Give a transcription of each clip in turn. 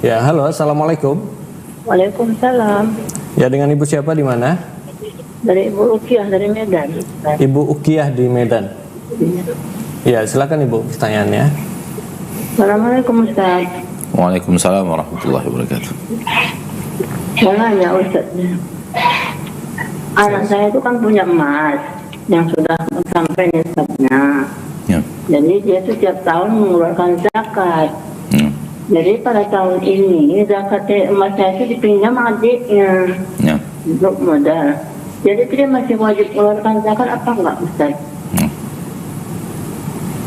Ya, halo, assalamualaikum. Waalaikumsalam. Ya, dengan Ibu siapa di mana? Dari Ibu Ukiah dari Medan. Ibu Ukiah di Medan. Ya, silakan Ibu pertanyaannya. Assalamualaikum Ustaz. Waalaikumsalam warahmatullahi wabarakatuh. Saya nanya Ustaz, anak saya itu kan punya emas yang sudah sampai nisabnya. Ya. Jadi dia itu tiap tahun mengeluarkan zakat. Jadi pada tahun ini zakat emas saya itu dipinjam adiknya untuk modal. Jadi dia masih wajib mengeluarkan zakat apa enggak Ustaz?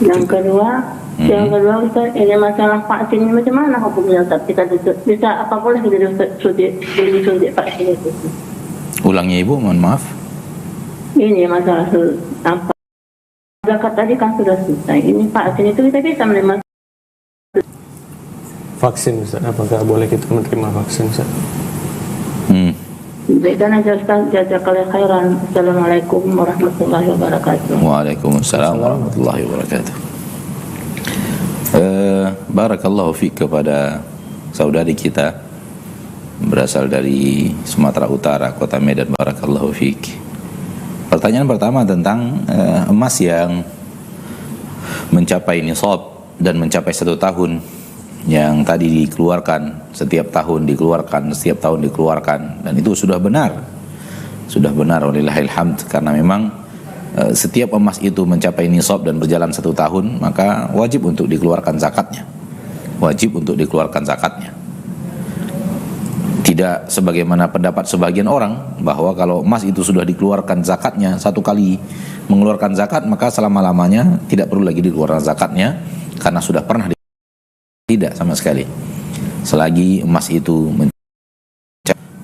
Yang kedua Ustaz, ini masalah vaksin ini macam mana hukumnya Ustaz? Kita bisa apa boleh disuntik vaksin itu? Ulangnya Ibu, mohon maaf. Ini masalah apa? Zakat tadi kan sudah selesai. Ini vaksin itu kita bisa menerima. Vaksin Ustaz, apakah boleh kita menerima vaksin Ustaz? Berikan aja Ustaz, jazakallahu khairan. Assalamualaikum warahmatullahi wabarakatuh. Waalaikumsalam warahmatullahi wabarakatuh. Barakallahu fiik kepada saudari kita berasal dari Sumatera Utara, Kota Medan. Barakallahu fiik. Pertanyaan pertama tentang emas yang mencapai nisab dan mencapai 1 tahun, yang tadi dikeluarkan setiap tahun dikeluarkan, dan itu sudah benar walillahil hamd, karena memang setiap emas itu mencapai nisab dan berjalan 1 tahun, maka wajib untuk dikeluarkan zakatnya. Tidak sebagaimana pendapat sebagian orang bahwa kalau emas itu sudah dikeluarkan zakatnya, 1 kali mengeluarkan zakat maka selama-lamanya tidak perlu lagi dikeluarkan zakatnya karena sudah pernah. Tidak sama sekali. Selagi emas itu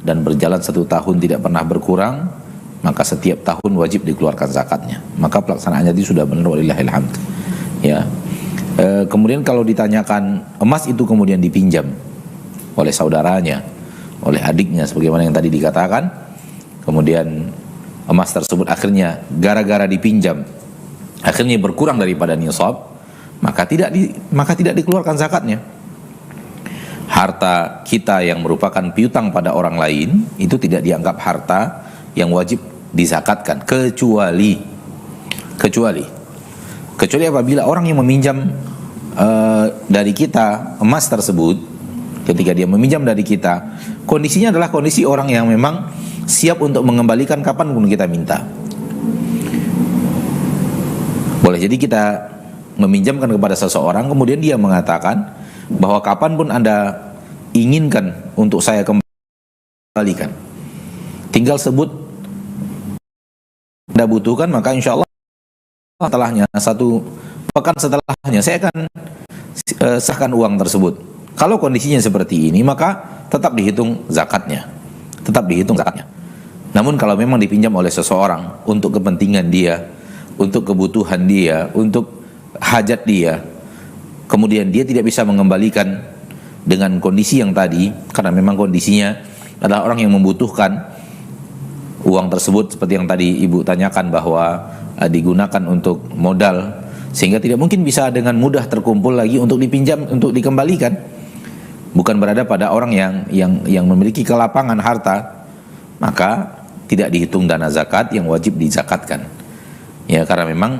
dan berjalan 1 tahun tidak pernah berkurang, maka setiap tahun wajib dikeluarkan zakatnya. Maka pelaksanaannya itu sudah benar walillahil hamd. Ya. Kemudian kalau ditanyakan emas itu kemudian dipinjam oleh saudaranya, oleh adiknya sebagaimana yang tadi dikatakan, kemudian emas tersebut akhirnya gara-gara dipinjam akhirnya berkurang daripada nisab, maka tidak dikeluarkan zakatnya. Harta kita yang merupakan piutang pada orang lain itu tidak dianggap harta yang wajib dizakatkan, kecuali apabila orang yang meminjam dari kita emas tersebut, ketika dia meminjam dari kita, kondisinya adalah kondisi orang yang memang siap untuk mengembalikan kapan pun kita minta. Boleh jadi kita meminjamkan kepada seseorang, kemudian dia mengatakan bahwa kapanpun Anda inginkan untuk saya kembalikan, tinggal sebut Anda butuhkan, maka insya Allah setelahnya, 1 pekan setelahnya saya akan sahkan uang tersebut. Kalau kondisinya seperti ini, maka tetap dihitung zakatnya. Namun kalau memang dipinjam oleh seseorang untuk kepentingan dia, untuk kebutuhan dia, untuk hajat dia, kemudian dia tidak bisa mengembalikan dengan kondisi yang tadi, karena memang kondisinya adalah orang yang membutuhkan uang tersebut, seperti yang tadi Ibu tanyakan bahwa digunakan untuk modal, sehingga tidak mungkin bisa dengan mudah terkumpul lagi untuk dipinjam, untuk dikembalikan. Bukan berada pada orang yang memiliki kelapangan harta, maka tidak dihitung dana zakat yang wajib dizakatkan. Ya, karena memang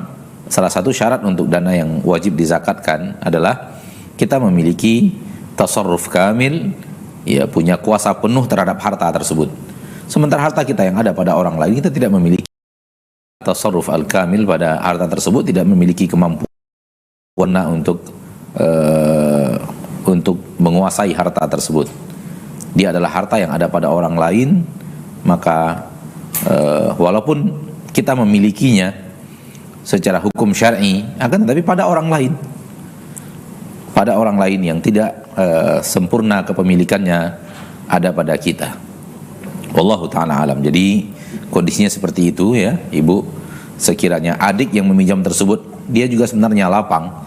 salah satu syarat untuk dana yang wajib dizakatkan adalah kita memiliki tasarruf kamil, ya, punya kuasa penuh terhadap harta tersebut. Sementara harta kita yang ada pada orang lain, kita tidak memiliki tasarruf al-kamil pada harta tersebut, tidak memiliki kemampuan untuk menguasai harta tersebut. Dia adalah harta yang ada pada orang lain, maka walaupun kita memilikinya secara hukum syar'i, akan tetapi pada orang lain yang tidak sempurna kepemilikannya ada pada kita. Wallahu ta'ala alam. Jadi kondisinya seperti itu, ya Ibu. Sekiranya adik yang meminjam tersebut dia juga sebenarnya lapang,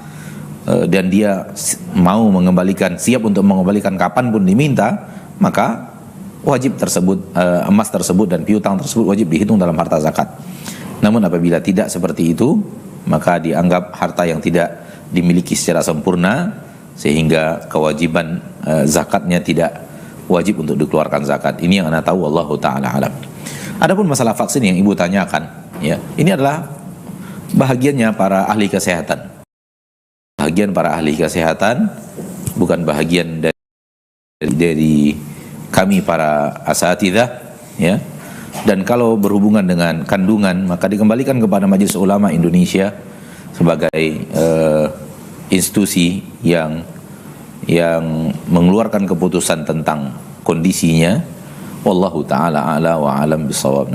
dan dia mau mengembalikan, siap untuk mengembalikan kapanpun diminta, maka wajib tersebut, emas tersebut dan piutang tersebut wajib dihitung dalam harta zakat. Namun apabila tidak seperti itu, maka dianggap harta yang tidak dimiliki secara sempurna, sehingga kewajiban zakatnya tidak wajib untuk dikeluarkan zakat. Ini yang Anda tahu, wallahu taala alam. Adapun masalah vaksin yang Ibu tanyakan, ya, ini adalah bahagiannya para ahli kesehatan. Bahagian para ahli kesehatan, bukan bahagian dari kami para asatidzah, ya. Dan kalau berhubungan dengan kandungan, maka dikembalikan kepada Majelis Ulama Indonesia sebagai institusi yang mengeluarkan keputusan tentang kondisinya. Wallahu taala ala wa alam bisawab.